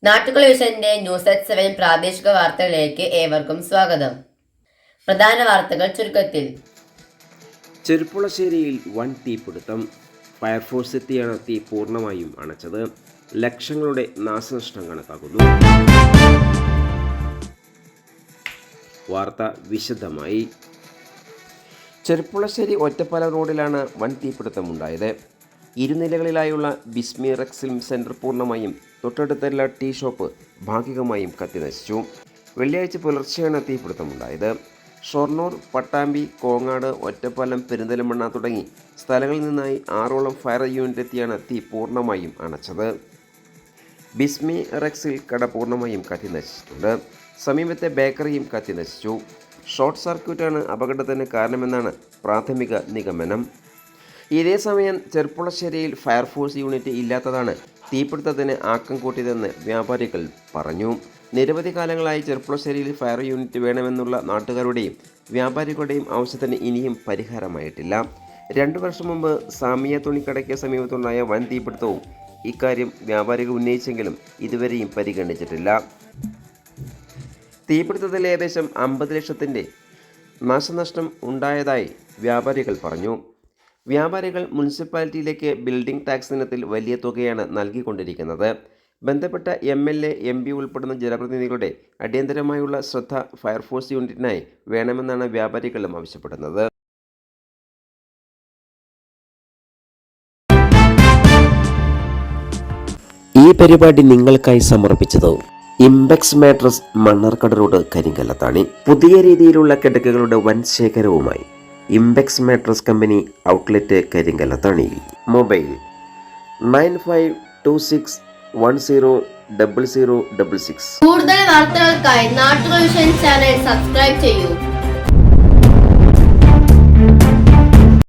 നാട്ടുകൾ വിഷന്റെ news at 7 പ്രാദേശിക വാർത്തകളിലേക്ക് ഏവർക്കും സ്വാഗതം. പ്രധാന വാർത്തകൾ ചുരുക്കത്തിൽ. ചെർപ്പുളശ്ശേരിയിൽ വൻ തീപിടുത്തം. ഫയർഫോഴ്സ് എത്തിയാണ് തീ പൂർണ്ണമായും അണച്ചത്. ലക്ഷങ്ങളുടെ നാശനഷ്ടം കണക്കാക്കുന്നു. വാർത്ത വിശദമായി. ചെർപ്പുളശ്ശേരി ഒറ്റപ്പാലം റോഡിലാണ് വൻ തീപിടുത്തമുണ്ടായത്. ഇരുനിലകളിലായുള്ള ബിസ്മി റെക്സിൽ സെൻറ്റർ പൂർണ്ണമായും തൊട്ടടുത്തുള്ള ടീ ഷോപ്പ് ഭാഗികമായും കത്തിനശിച്ചു. വെള്ളിയാഴ്ച പുലർച്ചെയാണ് തീപിടുത്തമുണ്ടായത്. ഷൊർണൂർ, പട്ടാമ്പി, കോങ്ങാട്, ഒറ്റപ്പാലം, പെരിന്തൽമണ്ണ തുടങ്ങി സ്ഥലങ്ങളിൽ നിന്നായി 6ഓളം ഫയർ യൂണിറ്റ് എത്തിയാണ് തീ പൂർണ്ണമായും അണച്ചത്. ബിസ്മി റെക്സിൽ കട പൂർണ്ണമായും കത്തിനശിച്ചിട്ടുണ്ട്. സമീപത്തെ ബേക്കറിയും കത്തിനശിച്ചു. ഷോർട്ട് സർക്യൂട്ടാണ് അപകടത്തിന് കാരണമെന്നാണ് പ്രാഥമിക നിഗമനം. ഇതേസമയം ചെർപ്പുളശ്ശേരിയിൽ ഫയർഫോഴ്സ് യൂണിറ്റ് ഇല്ലാത്തതാണ് തീപിടുത്തത്തിന് ആക്കം കൂട്ടിയതെന്ന് വ്യാപാരികൾ പറഞ്ഞു. നിരവധി കാലങ്ങളായി ചെർപ്പുളശ്ശേരിയിൽ ഫയർ യൂണിറ്റ് വേണമെന്നുള്ള നാട്ടുകാരുടെയും വ്യാപാരികളുടെയും ആവശ്യത്തിന് ഇനിയും പരിഹാരമായിട്ടില്ല. 2 വർഷം മുമ്പ് സാമിയ തുണിക്കടയ്ക്ക് സമീപത്തുണ്ടായ വൻ തീപിടുത്തവും ഇക്കാര്യം വ്യാപാരികൾ ഉന്നയിച്ചെങ്കിലും ഇതുവരെയും പരിഗണിച്ചിട്ടില്ല. തീപിടുത്തത്തിൽ ഏകദേശം 50 ലക്ഷത്തിൻ്റെ നാശനഷ്ടം ഉണ്ടായതായി വ്യാപാരികൾ പറഞ്ഞു. വ്യാപാരികൾ മുനിസിപ്പാലിറ്റിയിലേക്ക് ബിൽഡിംഗ് ടാക്സ് ഇനത്തിൽ വലിയ തുകയാണ് നൽകിക്കൊണ്ടിരിക്കുന്നത്. ബന്ധപ്പെട്ട MLA, MP ഉൾപ്പെടുന്ന ജനപ്രതിനിധികളുടെ അടിയന്തരമായുള്ള ശ്രദ്ധ ഫയർഫോഴ്സ് യൂണിറ്റിനായി വേണമെന്നാണ് വ്യാപാരികളും ആവശ്യപ്പെടുന്നത്. ഈ പരിപാടി നിങ്ങൾക്കായി സമർപ്പിച്ചത് Impex mattress, Mannarkkad road, Karinkallathani. പുതിയ രീതിയിലുള്ള കിടക്കകളുടെ വൻ ശേഖരവുമായി ഇംപെക്സ് മാട്രസ് കമ്പനി ഔട്ട്ലെറ്റ്, കരിങ്കല്ലത്താണിയിൽ. മൊബൈൽ 9526100066. കൂടുതൽ വാർത്തകൾക്കായി നാട്ടുകൾ വിഷൻ ചാനൽ സബ്സ്ക്രൈബ് ചെയ്യൂ.